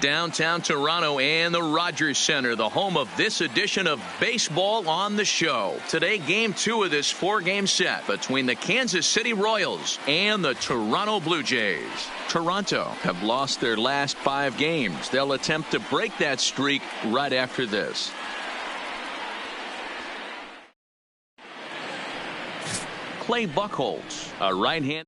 Downtown Toronto and the Rogers Center, the home of this edition of Baseball on the Show. Today, Game 2 of this 4-game set between the Kansas City Royals and the Toronto Blue Jays. Toronto have lost their last 5 games. They'll attempt to break that streak right after this. Clay Buchholz, a right-hand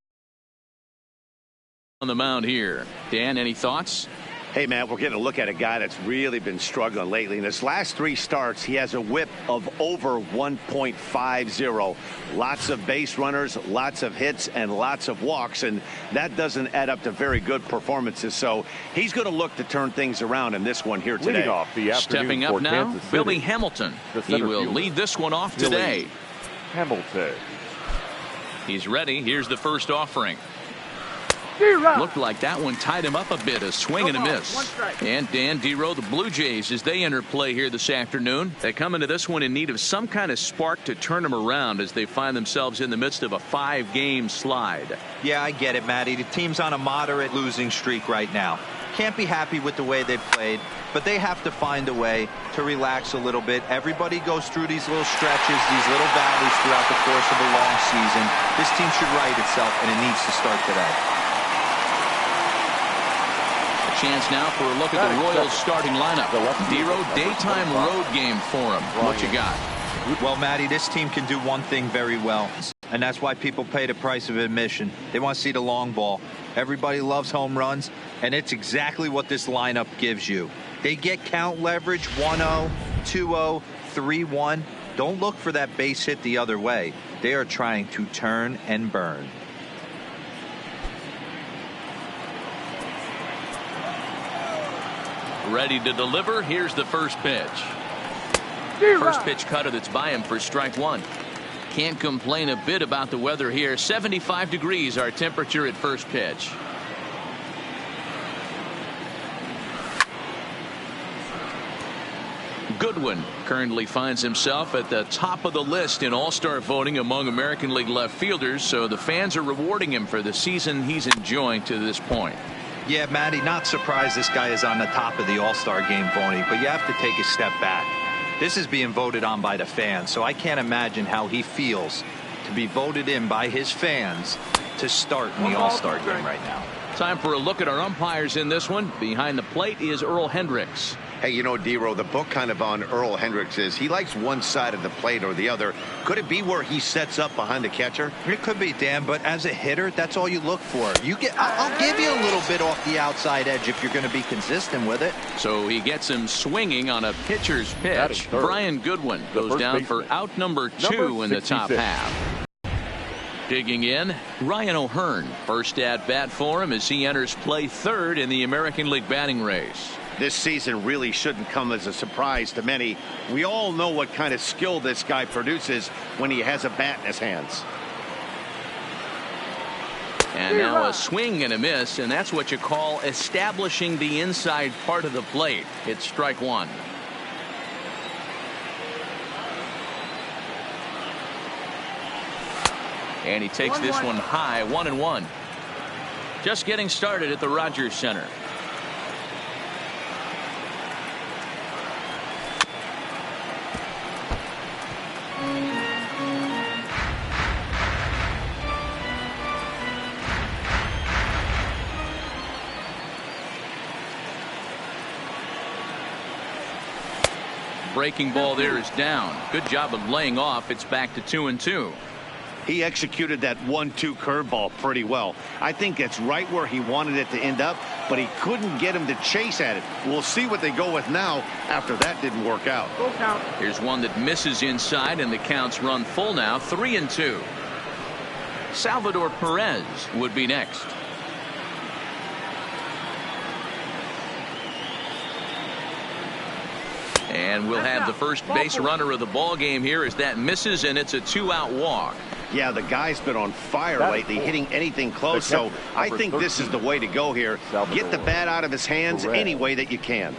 on the mound here. Dan, any thoughts? Hey, man, we're getting a look at a guy that's really been struggling lately. In his last 3 starts, he has a whip of over 1.50. Lots of base runners, lots of hits, and lots of walks, and that doesn't add up to very good performances. So he's going to look to turn things around in this one here today. Stepping up now, Billy Hamilton. He will lead this one off today. Hamilton. He's ready. Here's the first offering. Looked like that one tied him up a bit. A swing and a miss. And Dan Dero, the Blue Jays, as they enter play here this afternoon, they come into this one in need of some kind of spark to turn them around as they find themselves in the midst of a 5-game slide. Yeah, I get it, Matty. The team's on a moderate losing streak right now. Can't be happy with the way they've played, but they have to find a way to relax a little bit. Everybody goes through these little stretches, these little valleys throughout the course of a long season. This team should right itself, and it needs to start today. Chance now for a look at the Royals starting lineup. Dero, daytime road game for him. What you got? Well, Matty, this team can do one thing very well, and that's why people pay the price of admission. They want to see the long ball. Everybody loves home runs, and it's exactly what this lineup gives you. They get count leverage 1-0, 2-0, 3-1. Don't look for that base hit the other way. They are trying to turn and burn. Ready to deliver. Here's the first pitch. First pitch cutter that's by him for strike 1. Can't complain a bit about the weather here. 75 degrees our temperature at first pitch. Goodwin currently finds himself at the top of the list in all-star voting among American League left fielders, so the fans are rewarding him for the season he's enjoying to this point. Yeah, Matty, not surprised this guy is on the top of the All-Star game voting, but you have to take a step back. This is being voted on by the fans, so I can't imagine how he feels to be voted in by his fans to start in the All-Star game right now. Time for a look at our umpires in this one. Behind the plate is Earl Hendricks. Hey, you know, Dero, the book kind of on Earl Hendricks is he likes one side of the plate or the other. Could it be where he sets up behind the catcher? It could be, Dan, but as a hitter, that's all you look for. I'll give you a little bit off the outside edge if you're going to be consistent with it. So he gets him swinging on a pitcher's pitch. Brian Goodwin goes down for out number 2 in the top half. Digging in, Ryan O'Hearn. First at bat for him as he enters play third in the American League batting race. This season really shouldn't come as a surprise to many. We all know what kind of skill this guy produces when he has a bat in his hands. And now a swing and a miss, and that's what you call establishing the inside part of the plate. It's strike 1. And he takes this one high, 1-1. Just getting started at the Rogers Center. Breaking ball there is down. Good job of laying off. It's back to 2-2. He executed that 1-2 curveball pretty well. I think it's right where he wanted it to end up, but he couldn't get him to chase at it. We'll see what they go with now after that didn't work out. Full count. Here's one that misses inside, and the counts run full now, 3-2. Salvador Perez would be next. And we'll have the first base runner of the ball game here as that misses, and it's a 2-out walk. Yeah, the guy's been on fire lately, hitting anything close, so I think this is the way to go here. Get the bat out of his hands any way that you can.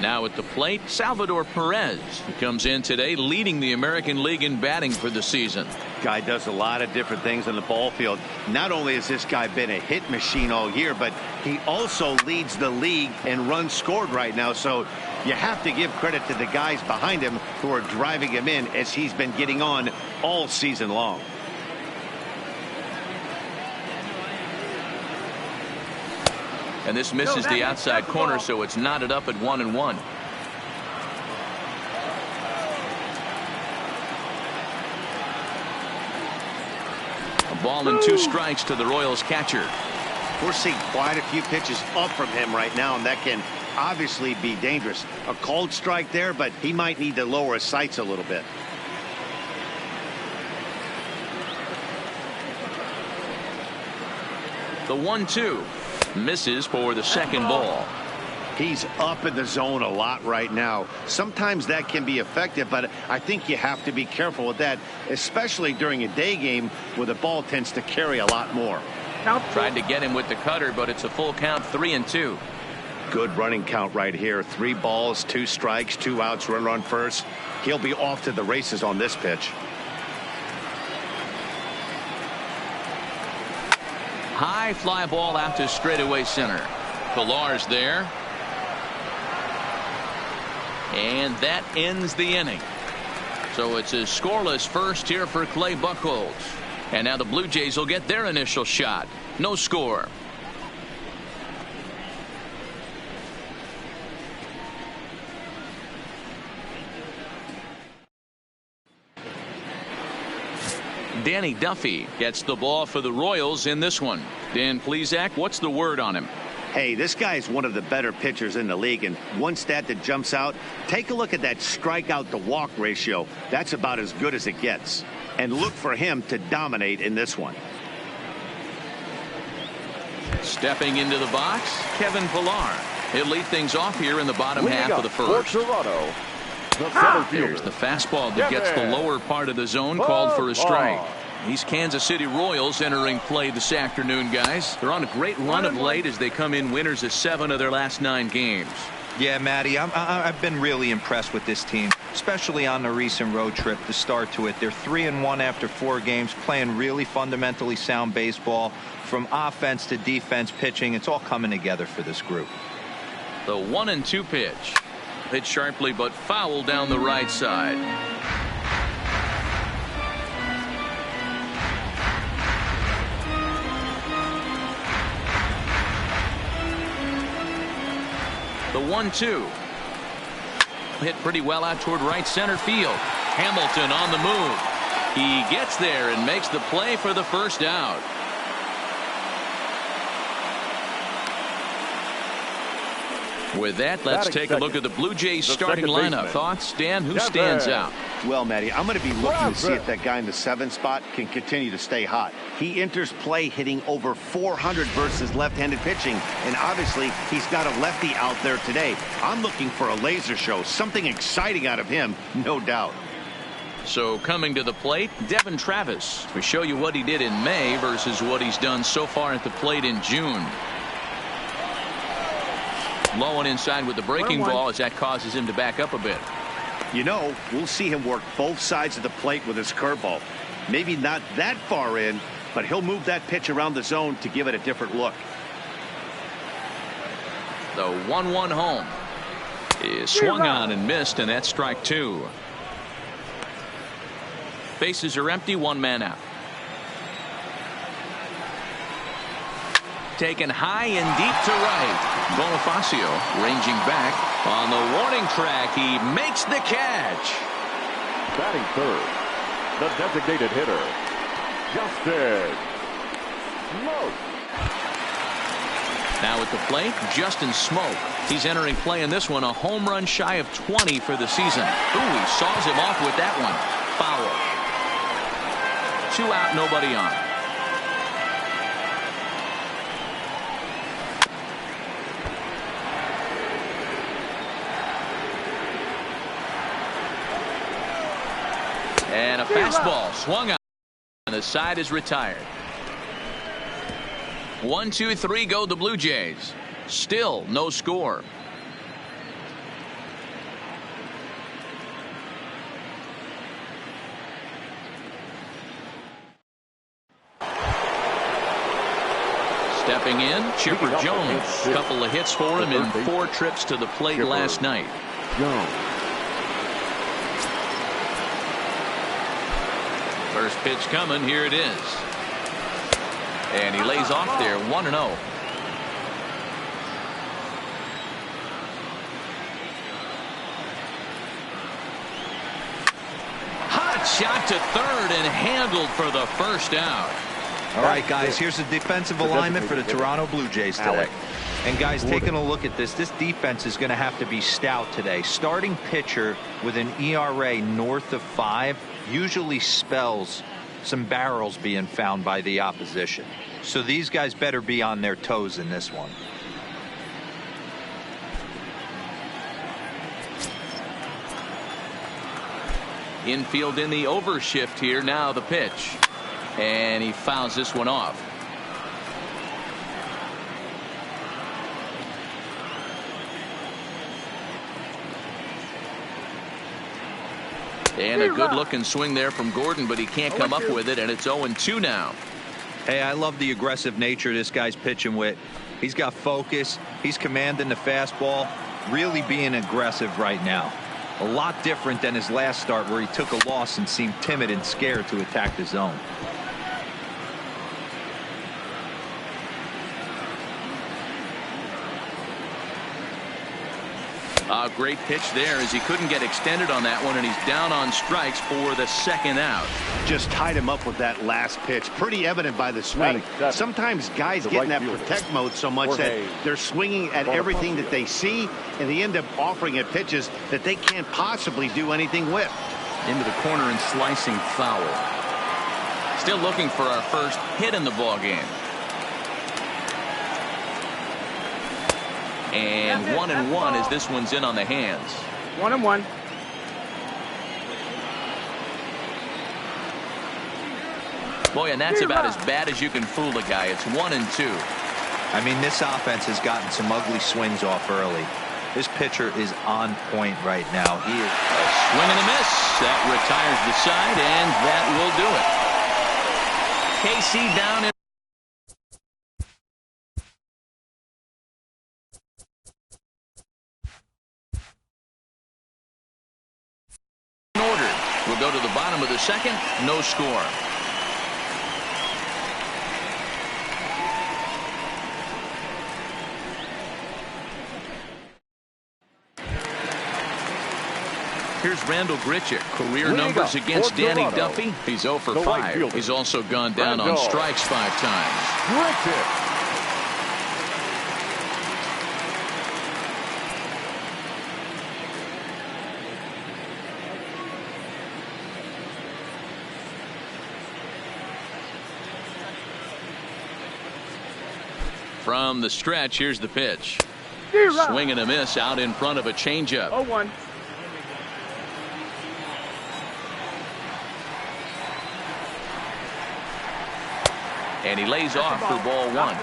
Now at the plate, Salvador Perez. He comes in today leading the American League in batting for the season. Guy does a lot of different things on the ball field. Not only has this guy been a hit machine all year, but he also leads the league in runs scored right now. So you have to give credit to the guys behind him who are driving him in as he's been getting on all season long. And this misses the outside corner, so it's knotted up at 1-1. A ball and 2 strikes to the Royals catcher. We're seeing quite a few pitches up from him right now, and that can obviously be dangerous. A cold strike there, but he might need to lower his sights a little bit. The 1-2. Misses for the second ball. He's up in the zone a lot right now. Sometimes that can be effective, but I think you have to be careful with that, especially during a day game where the ball tends to carry a lot more. Tried to get him with the cutter, but it's a full count, 3-2. Good running count right here. 3 balls, 2 strikes, 2 outs, runner on first. He'll be off to the races on this pitch. High fly ball out to straightaway center. Pilar's there. And that ends the inning. So it's a scoreless first here for Clay Buchholz. And now the Blue Jays will get their initial shot. No score. Danny Duffy gets the ball for the Royals in this one. Dan Plesac, what's the word on him? Hey, this guy is one of the better pitchers in the league, and one stat that jumps out, take a look at that strikeout to walk ratio. That's about as good as it gets. And look for him to dominate in this one. Stepping into the box, Kevin Pillar. He'll lead things off here in the bottom half of the first. For Toronto, There's the fastball that gets the lower part of the zone, called for a strike. These Kansas City Royals entering play this afternoon, guys. They're on a great run of late as they come in winners of 7 of their last 9 games. Yeah, Matty, I've been really impressed with this team, especially on the recent road trip to start to it. They're 3-1 after 4 games, playing really fundamentally sound baseball. From offense to defense, pitching, it's all coming together for this group. The 1-2 pitch. Hit sharply but foul down the right side. The 1-2. Hit pretty well out toward right center field. Hamilton on the move. He gets there and makes the play for the first out. With that, let's take a look at the Blue Jays starting lineup. Thoughts, Dan? Who stands out? Well, Matty, I'm going to be looking to see if that guy in the 7th spot can continue to stay hot. He enters play hitting over 400 versus left-handed pitching, and obviously he's got a lefty out there today. I'm looking for a laser show, something exciting out of him, no doubt. So coming to the plate, Devin Travis. We show you what he did in May versus what he's done so far at the plate in June. Low and inside with the breaking ball as that causes him to back up a bit. You know, we'll see him work both sides of the plate with his curveball. Maybe not that far in, but he'll move that pitch around the zone to give it a different look. The 1-1 home is swung on and missed, and that's strike 2. Bases are empty, 1 man out. Taken high and deep to right. Bonifacio ranging back on the warning track. He makes the catch. Batting third, the designated hitter, Justin Smoke. Now at the plate, Justin Smoke. He's entering play in this one, a home run shy of 20 for the season. Ooh, he saws him off with that one. Foul. 2 out, nobody on. And a fastball swung on, and the side is retired. 1, 2, 3 go the Blue Jays. Still no score. Stepping in, Chipper Jones. A couple of hits for him in 4 trips to the plate last night. First pitch coming. Here it is. And he lays off there, 1-0. Shot to third and handled for the first out. All right, guys, here's the defensive alignment for the Toronto Blue Jays today. And, guys, taking a look at this defense is going to have to be stout today. Starting pitcher with an ERA north of 5 usually spells some barrels being found by the opposition. So these guys better be on their toes in this one. Infield in the overshift here. Now the pitch. And he fouls this one off. And a good looking swing there from Gordon, but he can't come up with it, and it's 0-2 now. Hey, I love the aggressive nature this guy's pitching with. He's got focus. He's commanding the fastball. Really being aggressive right now. A lot different than his last start where he took a loss and seemed timid and scared to attack the zone. A great pitch there as he couldn't get extended on that one, and he's down on strikes for the second out. Just tied him up with that last pitch. Pretty evident by the swing. Sometimes guys get in that protect mode so much that they're swinging at everything that they see, and they end up offering at pitches that they can't possibly do anything with. Into the corner and slicing foul. Still looking for our first hit in the ball game. And 1-1 as this one's in on the hands. 1-1. Boy, and that's about as bad as you can fool a guy. It's 1-2. I mean, this offense has gotten some ugly swings off early. This pitcher is on point right now. He is a swing and a miss. That retires the side, and that will do it. KC down in order. We'll go to the bottom of the second. No score. Here's Randall Grichuk. Career numbers against Danny Duffy. He's 0 for 5. He's also gone down on strikes 5 times. From the stretch, here's the pitch. Swing and a miss out in front of a changeup. 0-1. And he lays off for ball 1.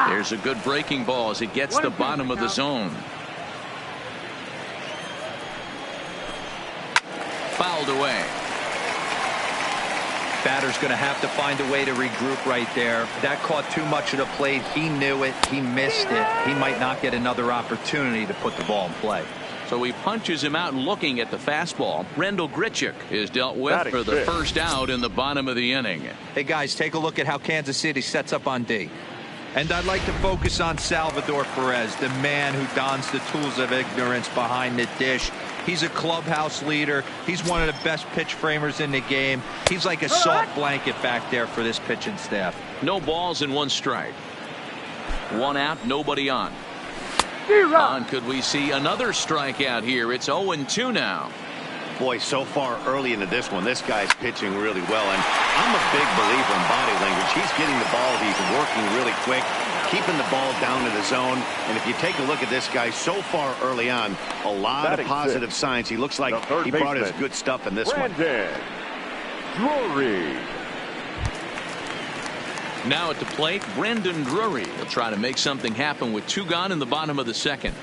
There's a good breaking ball as it gets the bottom of the zone. Fouled away. Batter's going to have to find a way to regroup right there. That caught too much of the plate. He knew it. He missed it. He might not get another opportunity to put the ball in play. So he punches him out looking at the fastball. Randall Grichuk is dealt with for the first out in the bottom of the inning. Hey, guys, take a look at how Kansas City sets up on D. And I'd like to focus on Salvador Perez, the man who dons the tools of ignorance behind the dish. He's a clubhouse leader. He's one of the best pitch framers in the game. He's like a soft blanket back there for this pitching staff. No balls and 1 strike. 1 out, nobody on. Could we see another strikeout here? It's 0-2 now. Boy, so far early into this one, this guy's pitching really well, and I'm a big believer in body language. He's getting the ball, he's working really quick, keeping the ball down to the zone, and if you take a look at this guy so far early on, a lot of positive signs. He looks like he brought his good stuff in this one. Drury. Now at the plate, Brandon Drury will try to make something happen with 2 gone in the bottom of the second.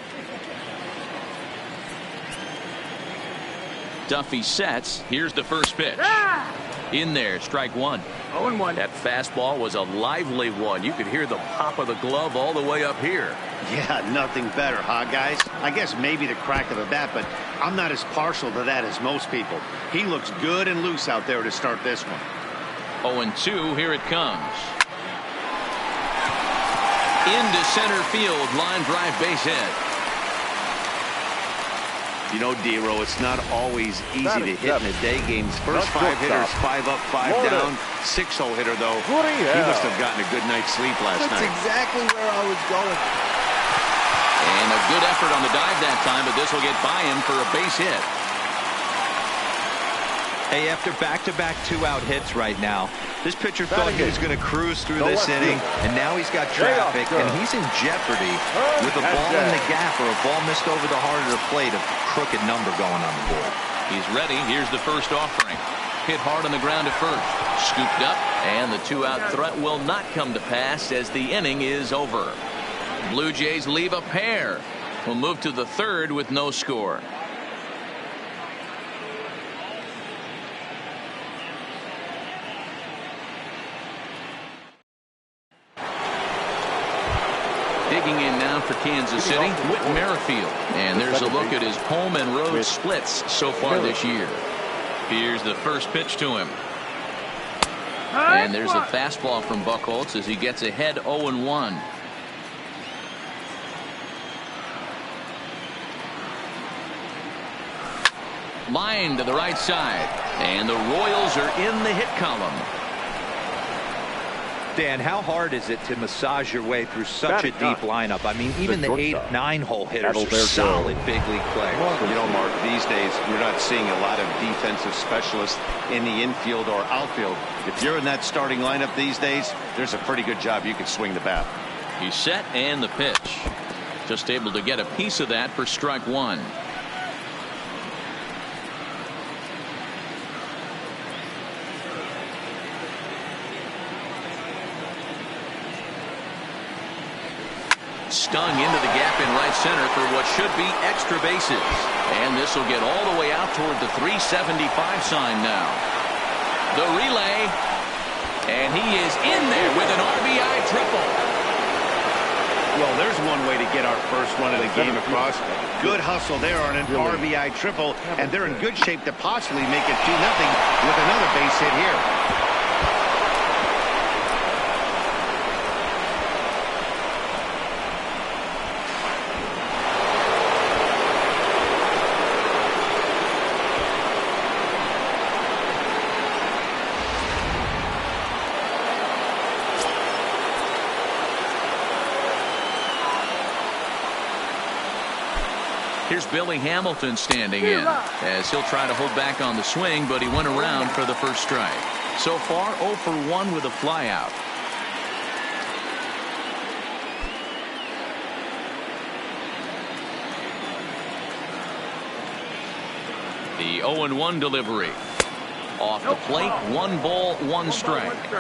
Duffy sets. Here's the first pitch. In there, strike one. 0-1. That fastball was a lively one. You could hear the pop of the glove all the way up here. Yeah, nothing better, huh, guys? I guess maybe the crack of the bat, but I'm not as partial to that as most people. He looks good and loose out there to start this one. 0-2, here it comes. Into center field, line drive, base hit. You know, D-Row, it's not always easy to hit in a day game's first 5 hitters, 5 up, 5 down, 6-hole hitter, though. He must have gotten a good night's sleep last night. That's exactly where I was going. And a good effort on the dive that time, but this will get by him for a base hit. Hey, after back-to-back 2-out hits right now, this pitcher thought he was going to cruise through this inning, and now he's got traffic, and he's in jeopardy with a ball in the gap or a ball missed over the heart of the plate, a crooked number going on the board. He's ready. Here's the first offering. Hit hard on the ground at first. Scooped up, and the 2-out threat will not come to pass as the inning is over. Blue Jays leave a pair. We'll move to the third with no score. Digging in now for Kansas City, Whit Merrifield. And there's a look at his home and road splits so far this year. Here's the first pitch to him. And there's a fastball from Buchholz as he gets ahead 0-1. Line to the right side. And the Royals are in the hit column. Dan, how hard is it to massage your way through such a deep lineup? I mean, even the 8, 9-hole hitters are solid big league players. You know, Mark, these days you're not seeing a lot of defensive specialists in the infield or outfield. If you're in that starting lineup these days, there's a pretty good job you can swing the bat. He's set and the pitch. Just able to get a piece of that for strike one. Stung into the gap in right center for what should be extra bases. And this will get all the way out toward the 375 sign now. The relay. And he is in there with an RBI triple. Well, there's one way to get our first run of the game across. Good hustle there on an RBI triple. And they're in good shape to possibly make it 2-0 with another base hit here. Here's Billy Hamilton standing in as he'll try to hold back on the swing, but he went around for the first strike. So far 0 for 1 with a flyout. The 0-1 delivery. Off the plate, 1 ball, 1 strike.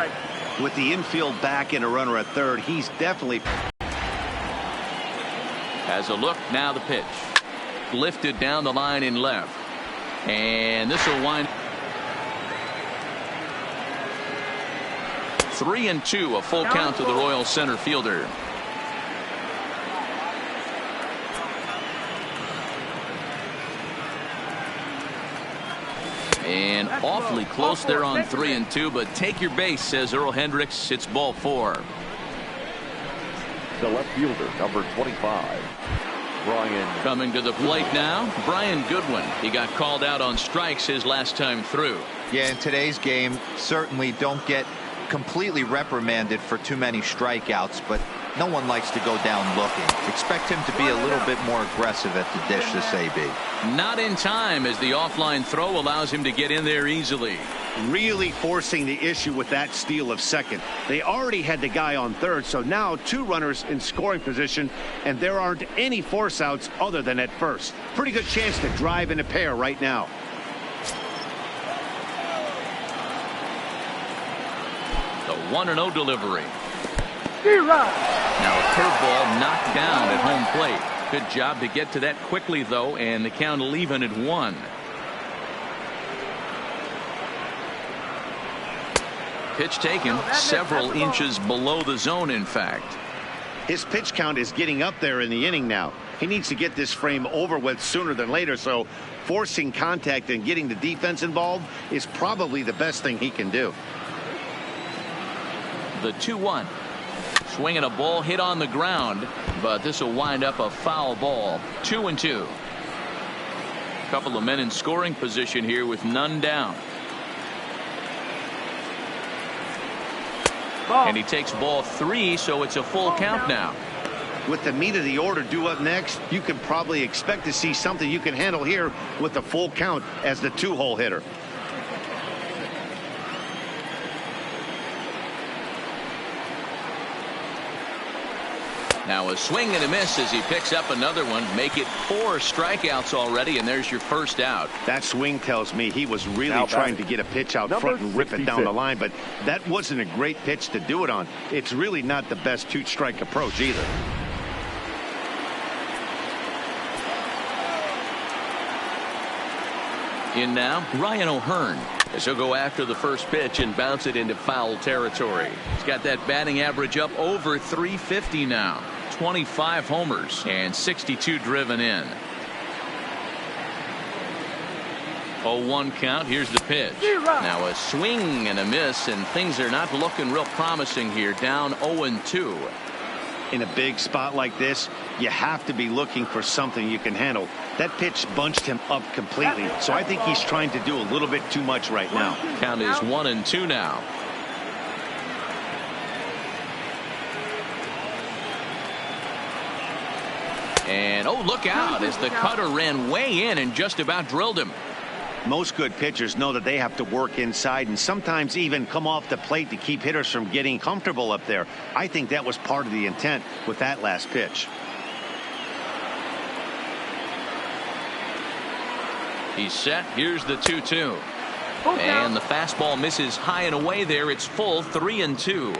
With the infield back and a runner at third, he's definitely has a look. Now the pitch. Lifted down the line in left. And this will wind 3-2, a full count to the Royal center fielder. And awfully close there on 3-2, but take your base, says Earl Hendricks. It's ball 4. The left fielder, number 25. Brian. Coming to the plate now, Brian Goodwin. He got called out on strikes his last time through. Yeah, in today's game, certainly don't get completely reprimanded for too many strikeouts, but no one likes to go down looking. Expect him to be a little bit more aggressive at the dish this AB. Not in time as the offline throw allows him to get in there easily. Really forcing the issue with that steal of second. They already had the guy on third, so now 2 runners in scoring position, and there aren't any force outs other than at first. Pretty good chance to drive in a pair right now. The 1-0 delivery. Now a curveball knocked down at home plate. Good job to get to that quickly, though, and the count will even at 1. Pitch taken several inches below the zone, in fact. His pitch count is getting up there in the inning now. He needs to get this frame over with sooner than later, so forcing contact and getting the defense involved is probably the best thing he can do. The 2-1. Swinging a ball hit on the ground, but this will wind up a foul ball. 2-2. Couple of men in scoring position here with none down. And he takes ball 3, so it's a full count now. With the meat of the order due up next, you can probably expect to see something you can handle here with the full count as the 2-hole hitter. Now a swing and a miss as he picks up another one. Make it 4 strikeouts already, and there's your first out. That swing tells me he was really trying to get a pitch out front and rip it down the line, but that wasn't a great pitch to do it on. It's really not the best 2-strike approach either. In now, Ryan O'Hearn, as he'll go after the first pitch and bounce it into foul territory. He's got that batting average up over 350 now. 25 homers and 62 driven in. 0-1 count. Here's the pitch. Now a swing and a miss, and things are not looking real promising here. Down 0-2. In a big spot like this, you have to be looking for something you can handle. That pitch bunched him up completely, so I think he's trying to do a little bit too much right now. Count is 1-2 now. And oh, look out as the cutter ran way in and just about drilled him. Most good pitchers know that they have to work inside and sometimes even come off the plate to keep hitters from getting comfortable up there. I think that was part of the intent with that last pitch. He's set. Here's the 2-2. And the fastball misses high and away there. It's full 3-2.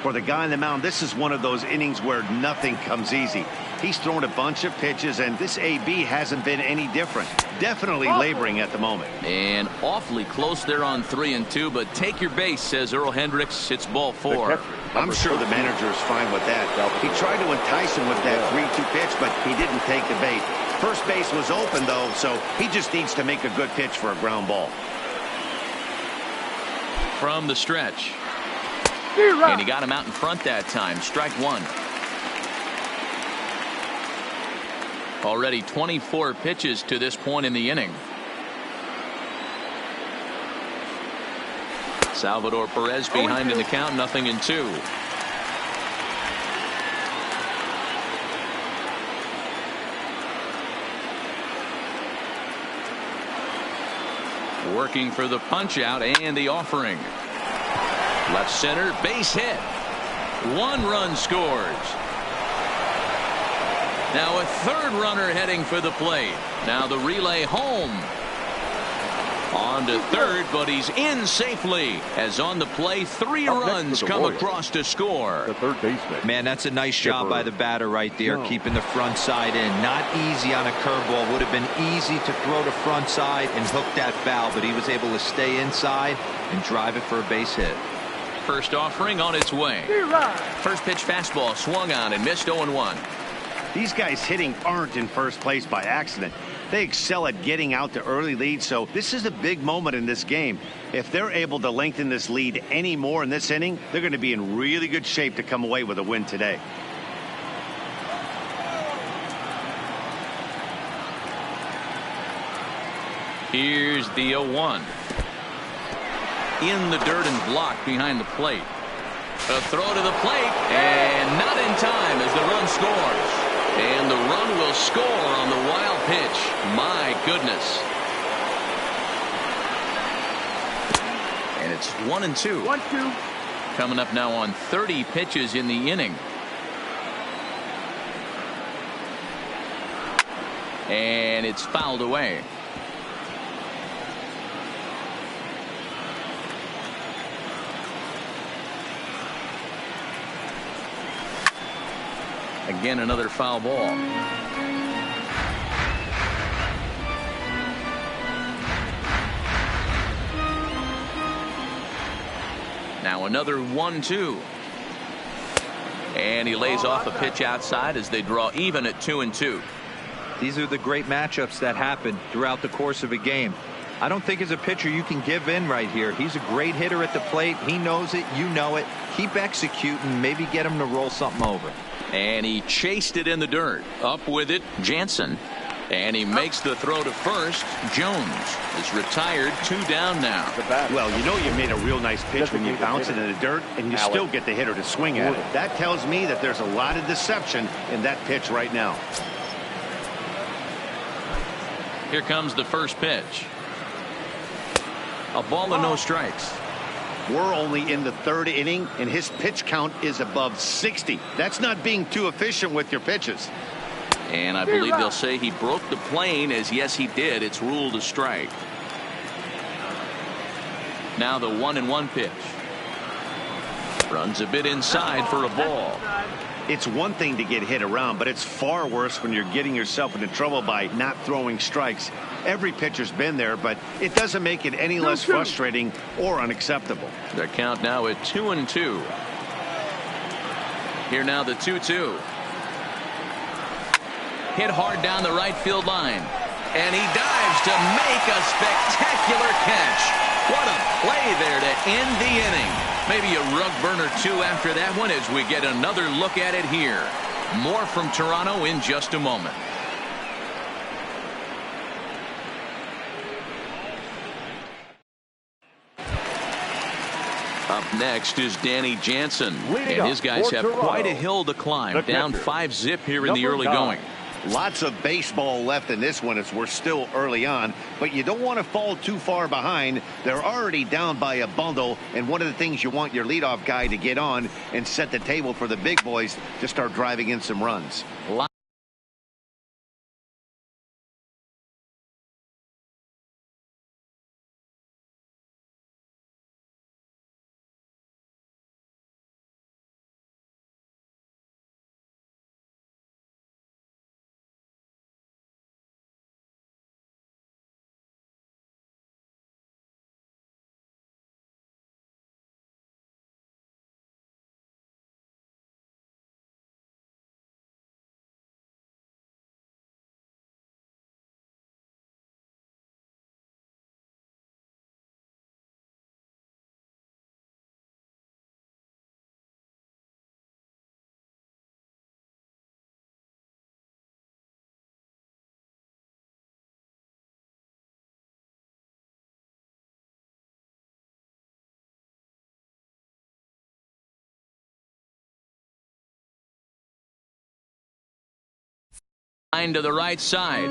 For the guy on the mound, this is one of those innings where nothing comes easy. He's thrown a bunch of pitches, and this AB hasn't been any different. Definitely laboring at the moment. And awfully close there on 3-2, but take your base, says Earl Hendricks. It's ball 4. I'm sure the manager is fine with that. He tried to entice him with that 3-2 pitch, but he didn't take the bait. First base was open, though, so he just needs to make a good pitch for a ground ball. From the stretch. And he got him out in front that time. Strike 1. Already 24 pitches to this point in the inning. Salvador Perez behind in the count, 0-2. Working for the punch out and the offering. Left center, base hit. 1 run scores. Now a third runner heading for the plate. Now the relay home. On to third, but he's in safely. As on the play, 3 runs come across to score. The third baseman. Man, that's a nice job by the batter right there, keeping the front side in. Not easy on a curveball. Would have been easy to throw the front side and hook that foul, but he was able to stay inside and drive it for a base hit. First offering on its way. First pitch fastball swung on and missed 0-1. These guys hitting aren't in first place by accident. They excel at getting out to early leads, so this is a big moment in this game. If they're able to lengthen this lead any more in this inning, they're going to be in really good shape to come away with a win today. Here's the 0-1. In the dirt and blocked behind the plate. A throw to the plate, and not in time as the run scores. And the run will score on the wild pitch. My goodness. And it's 1-2. 1-2. Coming up now on 30 pitches in the inning. And it's fouled away. Again, another foul ball. Now another 1-2. And he lays off a pitch outside as they draw even at 2-2. These are the great matchups that happen throughout the course of a game. I don't think as a pitcher you can give in right here. He's a great hitter at the plate. He knows it. You know it. Keep executing. Maybe get him to roll something over. And he chased it in the dirt. Up with it, Jansen. And he makes the throw to first. Jones is retired. 2 down now. Well, you know you made a real nice pitch when you bounce it in the dirt and you still get the hitter to swing at it. That tells me that there's a lot of deception in that pitch right now. Here comes the first pitch. A ball and no strikes. We're only in the 3rd inning, and his pitch count is above 60. That's not being too efficient with your pitches. And I believe they'll say he broke the plane, as yes, he did. It's ruled a strike. Now the 1-1 pitch. Runs a bit inside for a ball. It's one thing to get hit around, but it's far worse when you're getting yourself into trouble by not throwing strikes. Every pitcher's been there, but it doesn't make it any less frustrating or unacceptable. The count now at 2-2. Here now the 2-2. Hit hard down the right field line. And he dives to make a spectacular catch. What a play there to end the inning. Maybe a rug burner 2 after that one as we get another look at it here. More from Toronto in just a moment. Up next is Danny Jansen. And his guys have quite a hill to climb. Down 5-0 here in the early going. Lots of baseball left in this one as we're still early on, but you don't want to fall too far behind. They're already down by a bundle, and one of the things you want your leadoff guy to get on and set the table for the big boys to start driving in some runs. To the right side,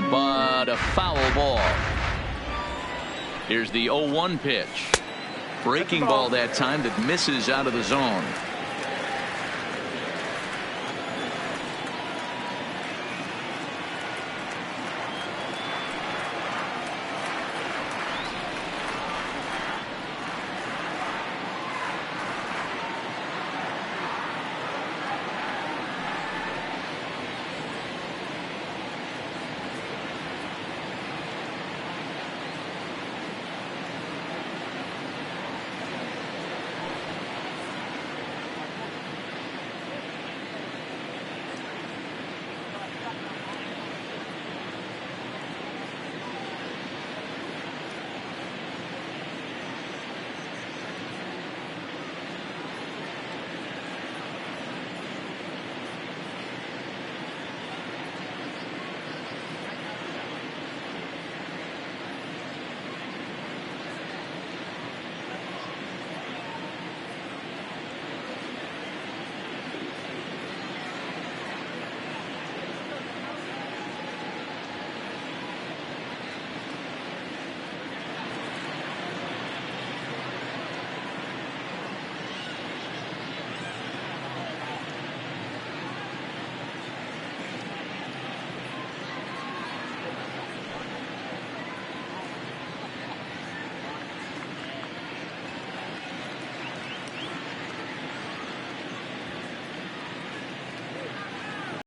but a foul ball. Here's the 0-1 pitch. Breaking ball that time that misses out of the zone.